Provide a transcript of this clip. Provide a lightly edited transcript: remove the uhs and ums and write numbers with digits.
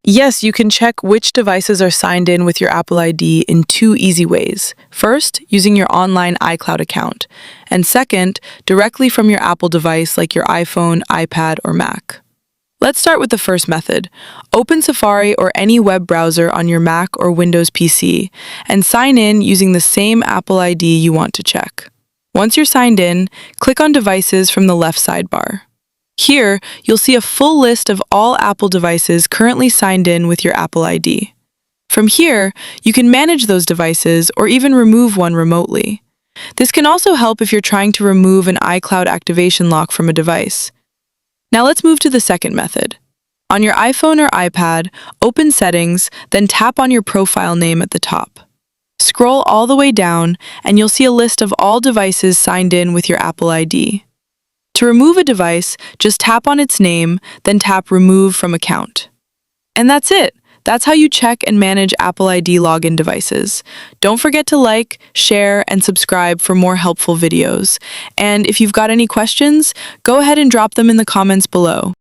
Yes, you can check which devices are signed in with your Apple ID in two easy ways. First, using your online iCloud account, and second, directly from your Apple device like your iPhone, iPad, or Mac. Let's start with the first method. Open Safari or any web browser on your Mac or Windows PC and sign in using the same Apple ID you want to check. Once you're signed in, click on Devices from the left sidebar. Here, you'll see a full list of all Apple devices currently signed in with your Apple ID. From here, you can manage those devices or even remove one remotely. This can also help if you're trying to remove an iCloud activation lock from a device. Now let's move to the second method. On your iPhone or iPad, open Settings, then tap on your profile name at the top. Scroll all the way down, and you'll see a list of all devices signed in with your Apple ID. To remove a device, just tap on its name, then tap Remove from Account. And that's it. That's how you check and manage Apple ID login devices. Don't forget to like, share, and subscribe for more helpful videos. And if you've got any questions, go ahead and drop them in the comments below.